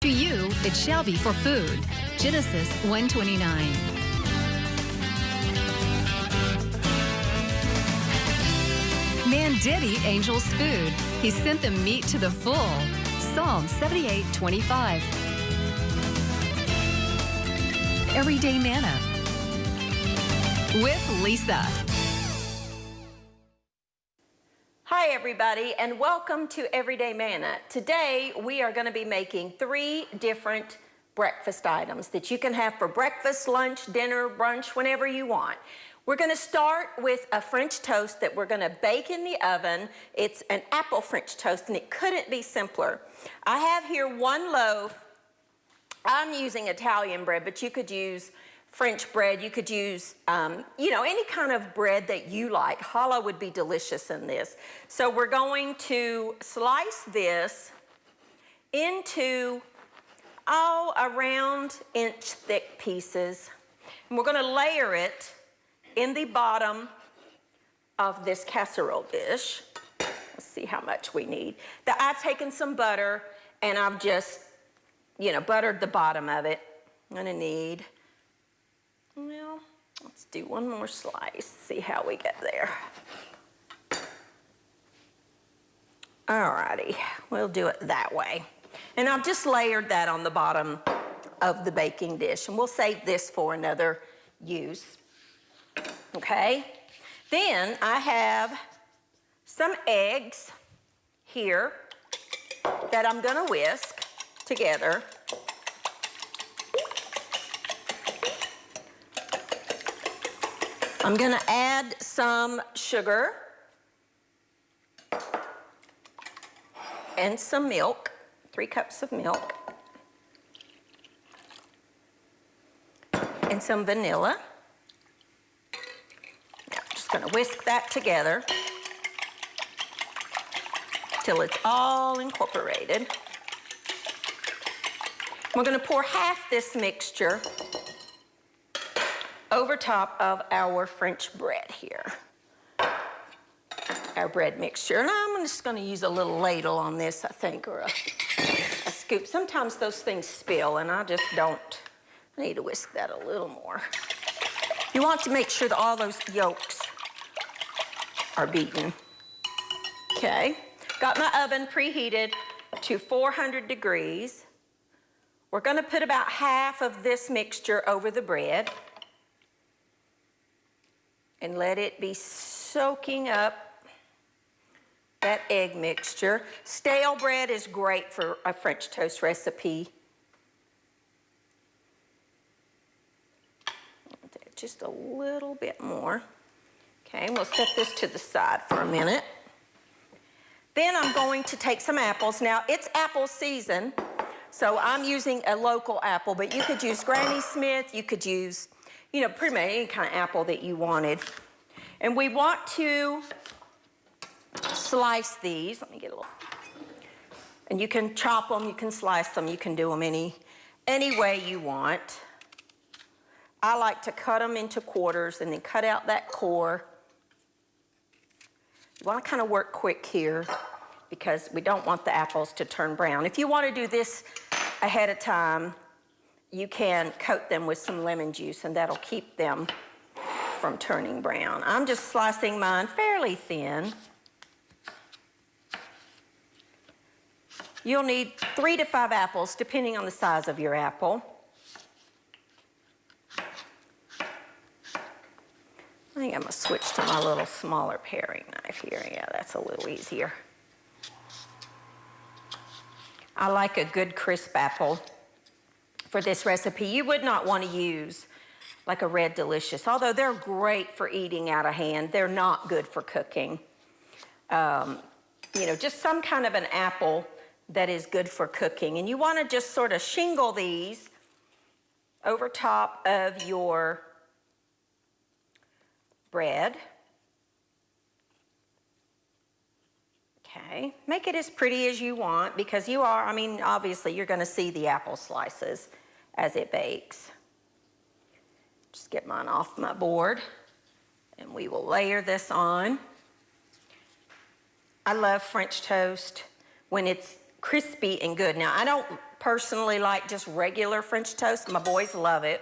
To you, it shall be for food. Genesis 1:29. Man did eat angels' food. He sent them meat to the full. Psalm 78:25. Everyday Manna with Lisa. Hi everybody, and welcome to Everyday Manna. Today we are going to be making 3 different breakfast items that you can have for breakfast, lunch, dinner, brunch, whenever you want. We're going to start with a French toast that we're going to bake in the oven. It's an apple French toast, and it couldn't be simpler. I have here 1 loaf. I'm using Italian bread, but you could use French bread. You could use, any kind of bread that you like. Challah would be delicious in this. So we're going to slice this into, around inch-thick pieces. And we're going to layer it in the bottom of this casserole dish. Let's see how much we need. I've taken some butter, and I've just, buttered the bottom of it. I'm going to need... Well, let's do 1 more slice, see how we get there. Alrighty, we'll do it that way. And I've just layered that on the bottom of the baking dish, and we'll save this for another use. Okay, then I have some eggs here that I'm gonna whisk together. I'm gonna add some sugar and some milk, 3 cups of milk, and some vanilla. Now, I'm just gonna whisk that together till it's all incorporated. We're gonna pour half this mixture over top of our French bread here, our bread mixture. And I'm just going to use a little ladle on this, I think, or a scoop. Sometimes those things spill, and I just don't. I need to whisk that a little more. You want to make sure that all those yolks are beaten. Okay, got my oven preheated to 400 degrees. We're going to put about half of this mixture over the bread and let it be soaking up that egg mixture. Stale bread is great for a French toast recipe. Just a little bit more. Okay, we'll set this to the side for a minute. Then I'm going to take some apples. Now, it's apple season, so I'm using a local apple, but you could use Granny Smith, you could use pretty much any kind of apple that you wanted. And we want to slice these. Let me get a little. And you can chop them, you can slice them, you can do them any way you want. I like to cut them into quarters and then cut out that core. You want to kind of work quick here because we don't want the apples to turn brown. If you want to do this ahead of time, you can coat them with some lemon juice, and that'll keep them from turning brown. I'm just slicing mine fairly thin. You'll need 3 to 5 apples, depending on the size of your apple. I think I'm gonna switch to my little smaller paring knife here. Yeah, that's a little easier. I like a good crisp apple for this recipe. You would not want to use like a Red Delicious, although they're great for eating out of hand. They're not good for cooking. Just some kind of an apple that is good for cooking. And you want to just sort of shingle these over top of your bread. Okay, make it as pretty as you want because obviously you're going to see the apple slices as it bakes. Just get mine off my board and we will layer this on. I love French toast when it's crispy and good. Now, I don't personally like just regular French toast. My boys love it.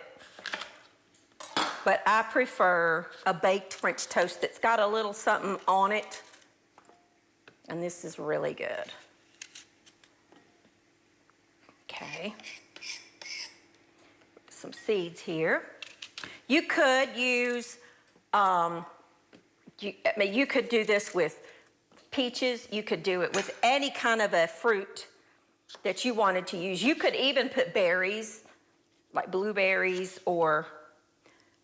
But I prefer a baked French toast that's got a little something on it. And this is really good. Okay. Some seeds here. You could use, you could do this with peaches. You could do it with any kind of a fruit that you wanted to use. You could even put berries, like blueberries or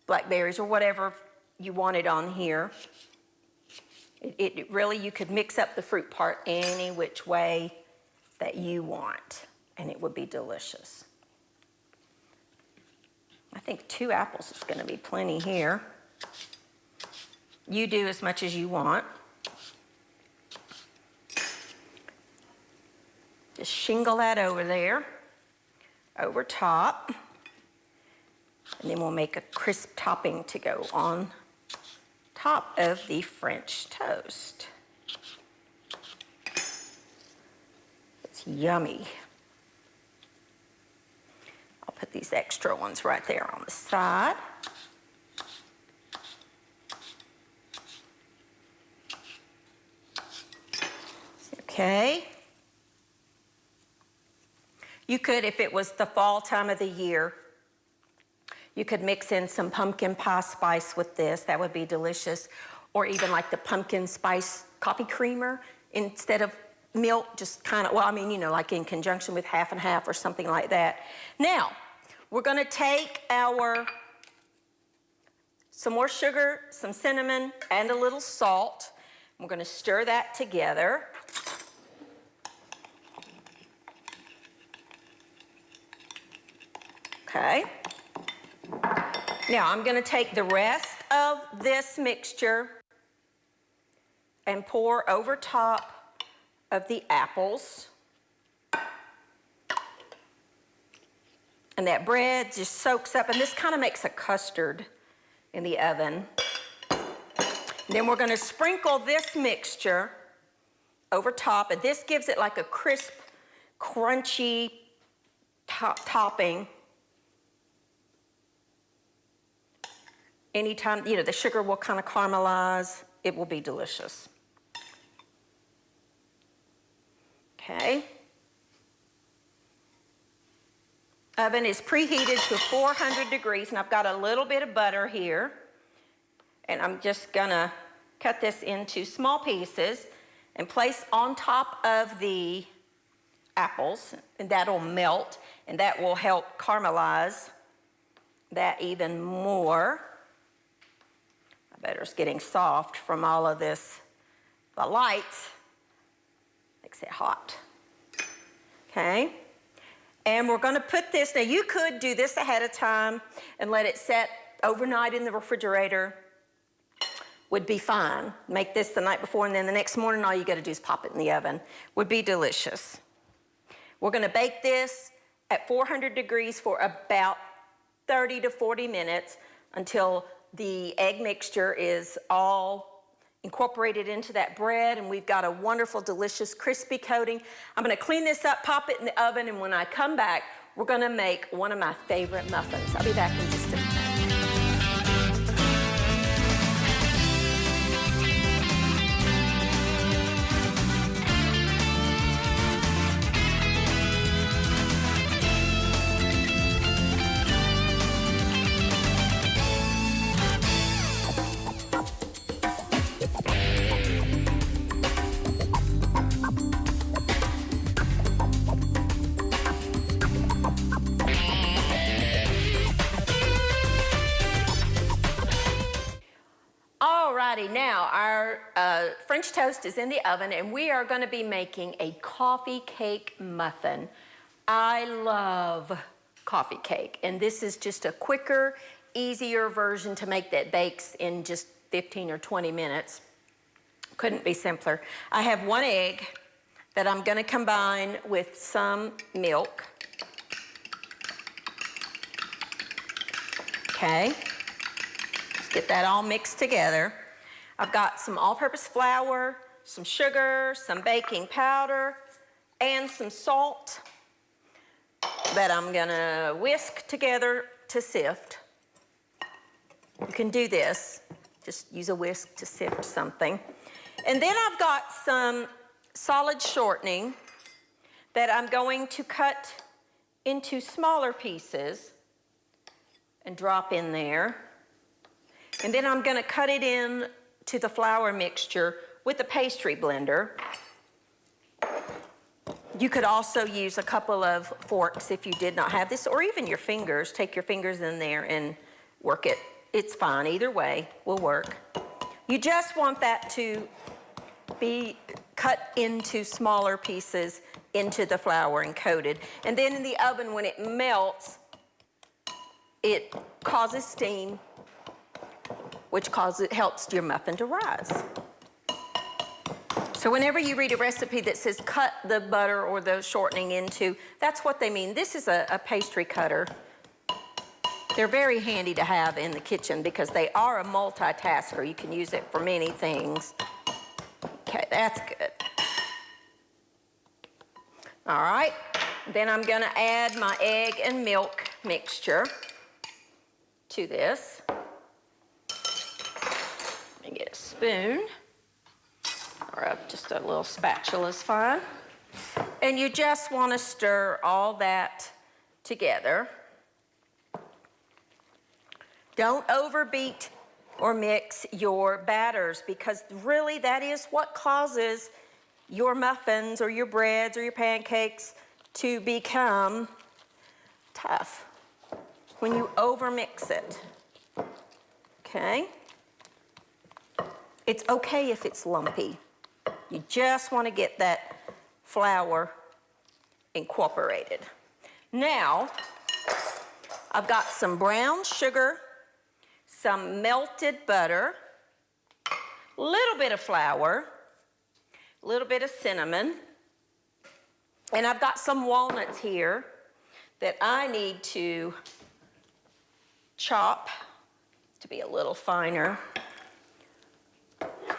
blackberries or whatever you wanted on here. It really, you could mix up the fruit part any which way that you want, and it would be delicious. I think 2 apples is going to be plenty here. You do as much as you want. Just shingle that over there, over top. And then we'll make a crisp topping to go on top of the French toast. It's yummy. I'll put these extra ones right there on the side. Okay. You could, if it was the fall time of the year, you could mix in some pumpkin pie spice with this. That would be delicious. Or even like the pumpkin spice coffee creamer instead of milk, just kind of, well, I mean, you know, like in conjunction with half and half or something like that. Now, we're going to take some more sugar, some cinnamon, and a little salt. We're going to stir that together. Okay. Now I'm going to take the rest of this mixture and pour over top of the apples. And that bread just soaks up, and this kind of makes a custard in the oven. And then we're going to sprinkle this mixture over top, and this gives it like a crisp, crunchy topping. Anytime, you know, the sugar will kind of caramelize, it will be delicious. Okay. Oven is preheated to 400 degrees, and I've got a little bit of butter here. And I'm just gonna cut this into small pieces and place on top of the apples, and that'll melt, and that will help caramelize that even more. Butter's getting soft from all of this. The light makes it hot. Okay? And we're going to put this, now you could do this ahead of time and let it set overnight in the refrigerator. Would be fine. Make this the night before, and then the next morning all you got to do is pop it in the oven. Would be delicious. We're going to bake this at 400 degrees for about 30 to 40 minutes until the egg mixture is all incorporated into that bread, and we've got a wonderful, delicious, crispy coating. I'm going to clean this up, pop it in the oven, and when I come back, we're going to make one of my favorite muffins. I'll be back in just a minute. Now our French toast is in the oven, and we are going to be making a coffee cake muffin. I love coffee cake, and this is just a quicker, easier version to make that bakes in just 15 or 20 minutes. Couldn't be simpler. I have 1 egg that I'm going to combine with some milk. Okay, let's get that all mixed together. I've got some all-purpose flour, some sugar, some baking powder, and some salt that I'm gonna whisk together to sift. You can do this, just use a whisk to sift something. And then I've got some solid shortening that I'm going to cut into smaller pieces and drop in there. And then I'm gonna cut it in to the flour mixture with the pastry blender. You could also use a couple of forks if you did not have this, or even your fingers. Take your fingers in there and work it. It's fine, either way will work. You just want that to be cut into smaller pieces into the flour and coated. And then in the oven, when it melts, it causes steam, which helps your muffin to rise. So whenever you read a recipe that says cut the butter or the shortening into, that's what they mean. This is a pastry cutter. They're very handy to have in the kitchen because they are a multitasker. You can use it for many things. Okay, that's good. All right, then I'm gonna add my egg and milk mixture to this. Let me get a spoon, or just a little spatula is fine. And you just wanna stir all that together. Don't overbeat or mix your batters, because really that is what causes your muffins or your breads or your pancakes to become tough, when you overmix it. Okay? It's okay if it's lumpy. You just want to get that flour incorporated. Now, I've got some brown sugar, some melted butter, a little bit of flour, a little bit of cinnamon, and I've got some walnuts here that I need to chop to be a little finer.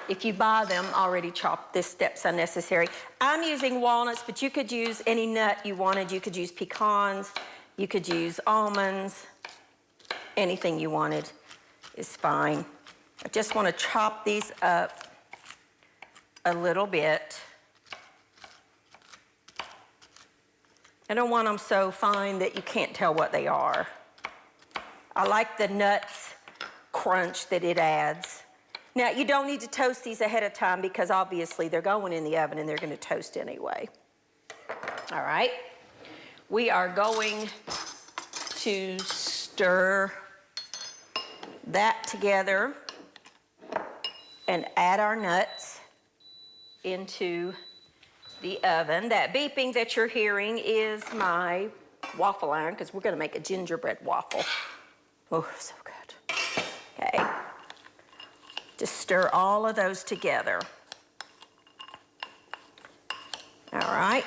If you buy them already chopped, this step's unnecessary. I'm using walnuts, but you could use any nut you wanted. You could use pecans, you could use almonds, anything you wanted is fine. I just want to chop these up a little bit. I don't want them so fine that you can't tell what they are. I like the nuts crunch that it adds. Now, you don't need to toast these ahead of time because obviously they're going in the oven and they're going to toast anyway. All right. We are going to stir that together and add our nuts into the oven. That beeping that you're hearing is my waffle iron, because we're going to make a gingerbread waffle. Oh, so good. Okay. Just stir all of those together. All right.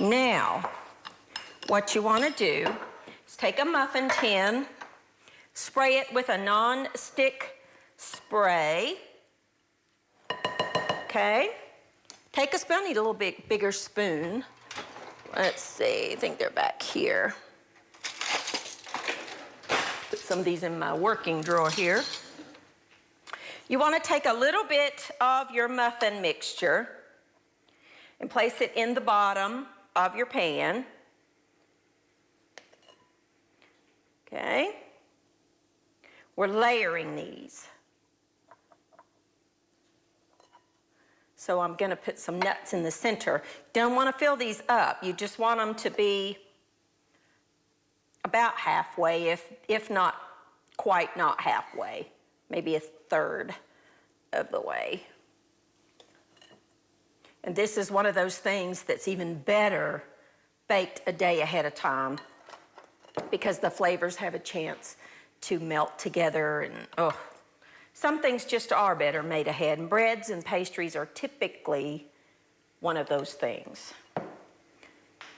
Now, what you want to do is take a muffin tin, spray it with a non-stick spray. Okay. Take a spoon. I need a little bit bigger spoon. Let's see, I think they're back here. Put some of these in my working drawer here. You want to take a little bit of your muffin mixture and place it in the bottom of your pan. Okay. We're layering these. So I'm going to put some nuts in the center. Don't want to fill these up. You just want them to be about halfway, if not quite not halfway, maybe a third of the way. And this is one of those things that's even better baked a day ahead of time, because the flavors have a chance to melt together. And some things just are better made ahead, and breads and pastries are typically one of those things,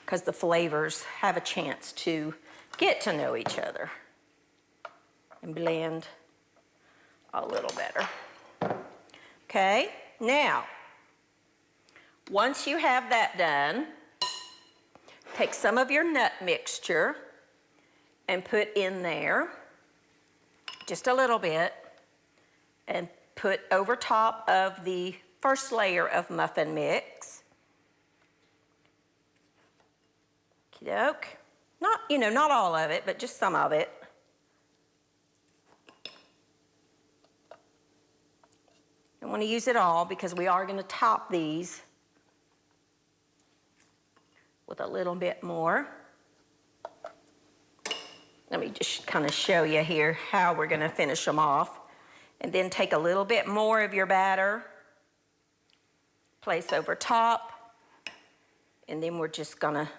because the flavors have a chance to get to know each other and blend a little better. Okay, now, once you have that done, take some of your nut mixture and put in there, just a little bit, and put over top of the first layer of muffin mix. Okey-doke. Not, not all of it, but just some of it. Don't want to use it all because we are going to top these with a little bit more. Let me just kind of show you here how we're going to finish them off. And then take a little bit more of your batter, place over top, and then we're just going to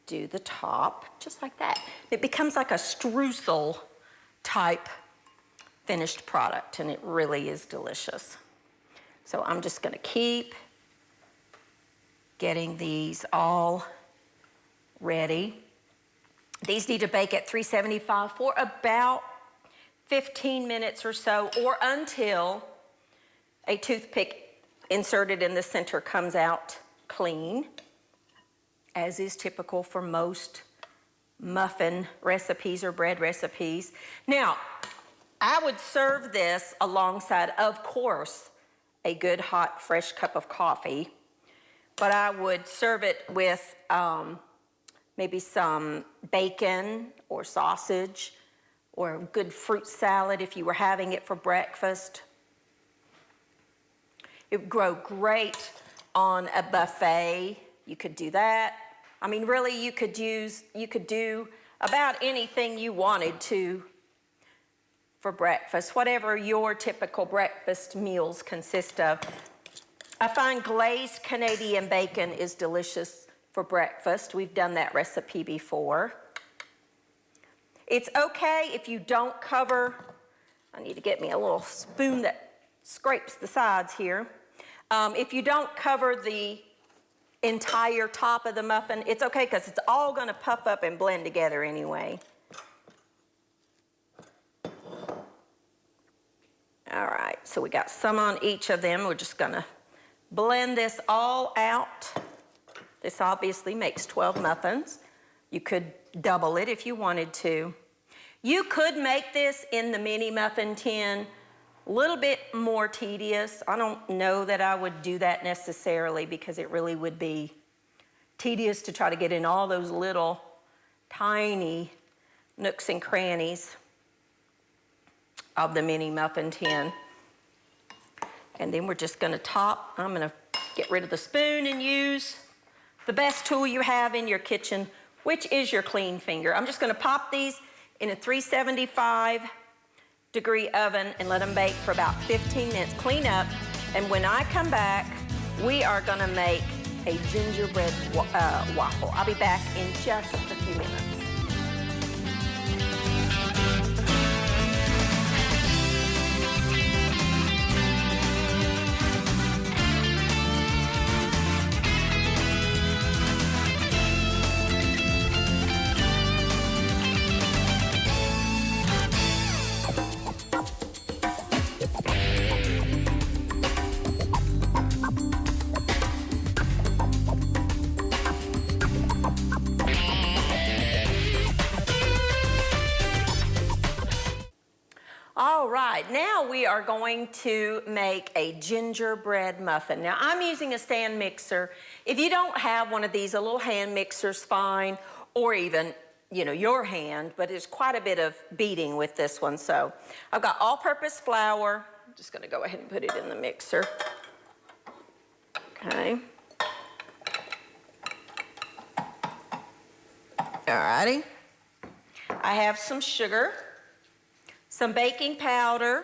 do the top just like that. It becomes like a streusel type finished product, and it really is delicious. So I'm just going to keep getting these all ready. These need to bake at 375 for about 15 minutes or so, or until a toothpick inserted in the center comes out clean, as is typical for most muffin recipes or bread recipes. Now, I would serve this alongside, of course, a good hot fresh cup of coffee, but I would serve it with maybe some bacon or sausage or a good fruit salad if you were having it for breakfast. It would go great on a buffet. You could do that. I mean, really, you could do about anything you wanted to for breakfast, whatever your typical breakfast meals consist of. I find glazed Canadian bacon is delicious for breakfast. We've done that recipe before. It's okay if you don't cover, I need to get me a little spoon that scrapes the sides here. If you don't cover the entire top of the muffin, it's okay because it's all going to puff up and blend together anyway. All right, so we got some on each of them. We're just going to blend this all out. This obviously makes 12 muffins. You could double it if you wanted to. You could make this in the mini muffin tin. A little bit more tedious. I don't know that I would do that necessarily because it really would be tedious to try to get in all those little tiny nooks and crannies of the mini muffin tin. And then we're just going to top. I'm going to get rid of the spoon and use the best tool you have in your kitchen, which is your clean finger. I'm just going to pop these in a 375-degree oven and let them bake for about 15 minutes. Clean up, and when I come back, we are going to make a gingerbread waffle. I'll be back in just a few minutes. All right, now we are going to make a gingerbread muffin. Now, I'm using a stand mixer. If you don't have one of these, a little hand mixer's fine, or even, your hand, but there's quite a bit of beating with this one. So I've got all-purpose flour. I'm just gonna go ahead and put it in the mixer. Okay. All righty. I have some sugar, some baking powder,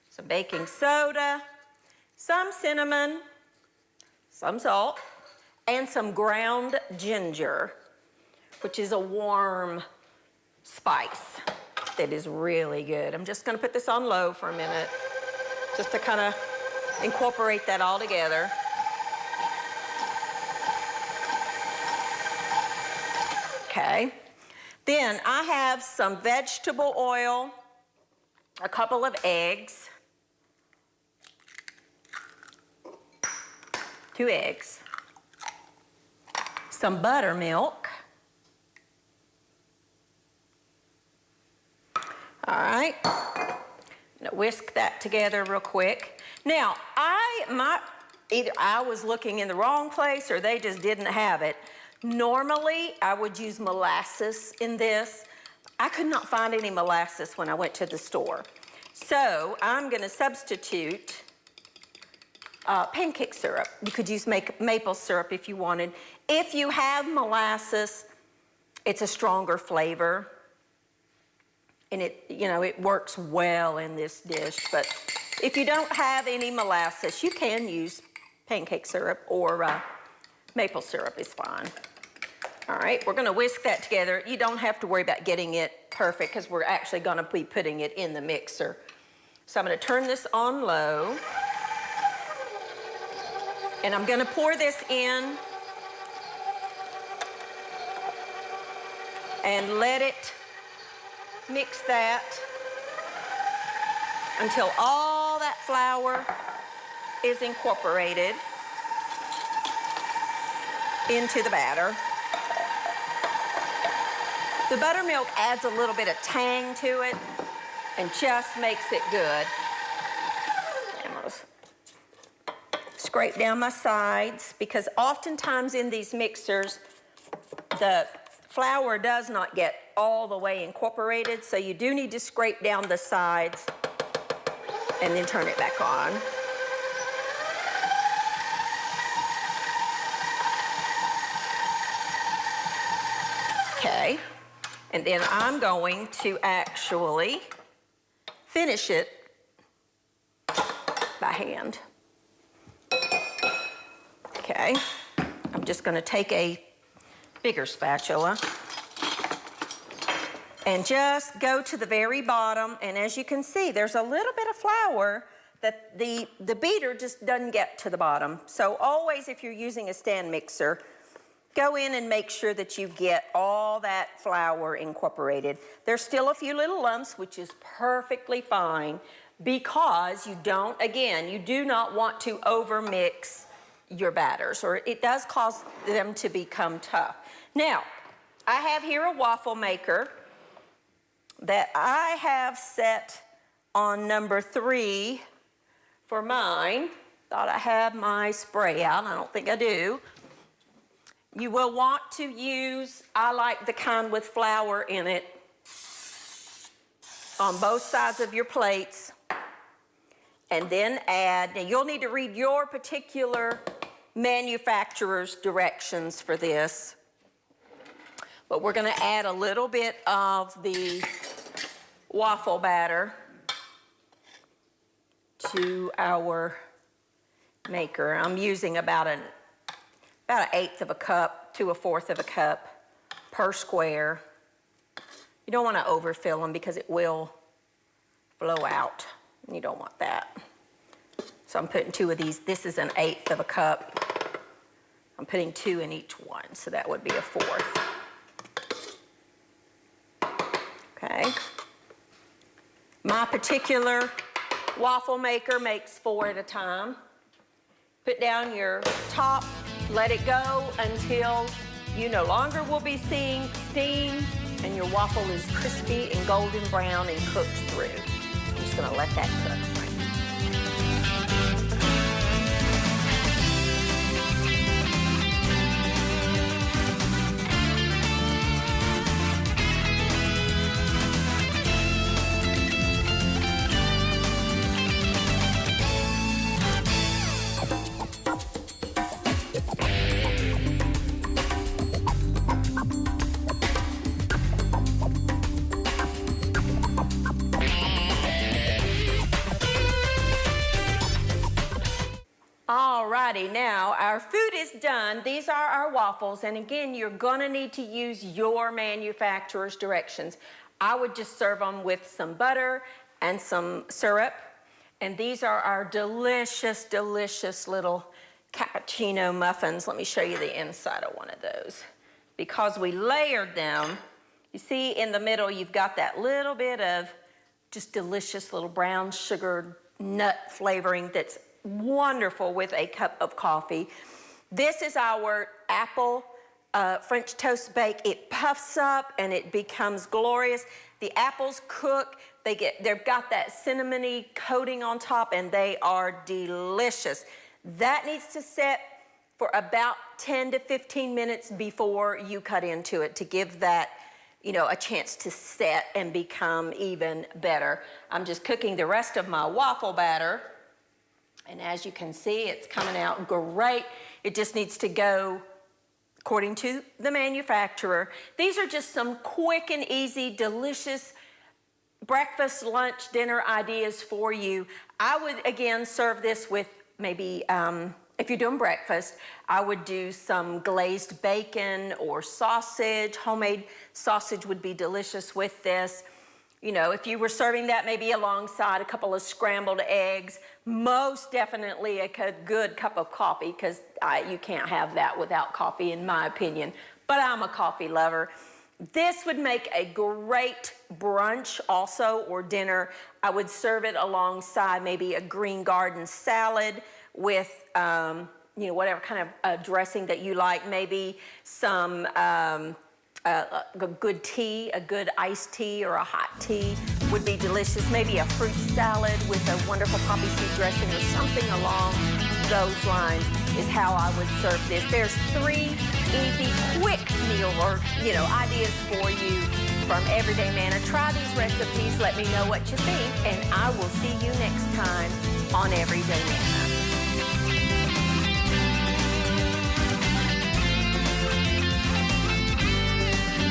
some baking soda, some cinnamon, some salt, and some ground ginger, which is a warm spice that is really good. I'm just gonna put this on low for a minute, just to kind of incorporate that all together. Okay. Then I have some vegetable oil, a couple of eggs, 2 eggs, some buttermilk. All right, I'm gonna whisk that together real quick. Now, either I was looking in the wrong place or they just didn't have it. Normally, I would use molasses in this. I could not find any molasses when I went to the store. So I'm gonna substitute pancake syrup. You could use maple syrup if you wanted. If you have molasses, it's a stronger flavor. And it works well in this dish. But if you don't have any molasses, you can use pancake syrup or maple syrup is fine. All right, we're gonna whisk that together. You don't have to worry about getting it perfect because we're actually gonna be putting it in the mixer. So I'm gonna turn this on low. And I'm gonna pour this in and let it mix that until all that flour is incorporated into the batter. The buttermilk adds a little bit of tang to it and just makes it good. I'm gonna scrape down my sides because oftentimes in these mixers, the flour does not get all the way incorporated, so you do need to scrape down the sides and then turn it back on. Okay, and then I'm going to actually finish it by hand. Okay, I'm just gonna take a bigger spatula and just go to the very bottom, and as you can see, there's a little bit of flour that the beater just doesn't get to the bottom. So always, if you're using a stand mixer, go in and make sure that you get all that flour incorporated. There's still a few little lumps, which is perfectly fine because you do not want to overmix your batters, or it does cause them to become tough. Now, I have here a waffle maker that I have set on number 3 for mine. Thought I had my spray out. I don't think I do. You will want to use, I like the kind with flour in it, on both sides of your plates. And then add, now you'll need to read your particular manufacturer's directions for this. But we're gonna add a little bit of the waffle batter to our maker. I'm using about an 1/8 of a cup to 1/4 of a cup per square. You don't want to overfill them because it will flow out. You don't want that. So I'm putting 2 of these. This is an 1/8 of a cup. I'm putting 2 in each one, so that would be a 1/4. Okay. My particular waffle maker makes 4 at a time. Put down your top, let it go until you no longer will be seeing steam and your waffle is crispy and golden brown and cooked through. I'm just gonna let that cook. Alrighty, now our food is done. These are our waffles, and again, you're gonna need to use your manufacturer's directions. I would just serve them with some butter and some syrup, and these are our delicious, delicious little cappuccino muffins. Let me show you the inside of one of those. Because we layered them, you see in the middle, you've got that little bit of just delicious little brown sugar nut flavoring that's wonderful with a cup of coffee. This is our apple French toast bake. It puffs up and it becomes glorious. The apples cook. They've got that cinnamony coating on top, and they are delicious. That needs to set for about 10 to 15 minutes before you cut into it to give that, you know, a chance to set and become even better. I'm just cooking the rest of my waffle batter, and as you can see, it's coming out great. It just needs to go according to the manufacturer. These are just some quick and easy, delicious breakfast, lunch, dinner ideas for you. I would, again, serve this with maybe, if you're doing breakfast, I would do some glazed bacon or sausage. Homemade sausage would be delicious with this. You know, if you were serving that maybe alongside a couple of scrambled eggs, most definitely a good cup of coffee, because you can't have that without coffee, in my opinion. But I'm a coffee lover. This would make a great brunch also, or dinner. I would serve it alongside maybe a green garden salad with, you know, whatever kind of dressing that you like. Maybe some a good tea, a good iced tea or a hot tea would be delicious. Maybe a fruit salad with a wonderful poppy seed dressing or something along those lines is how I would serve this. There's 3 easy, quick meal or, you know, ideas for you from Everydaymana. Try these recipes. Let me know what you think, and I will see you next time on Everydaymana.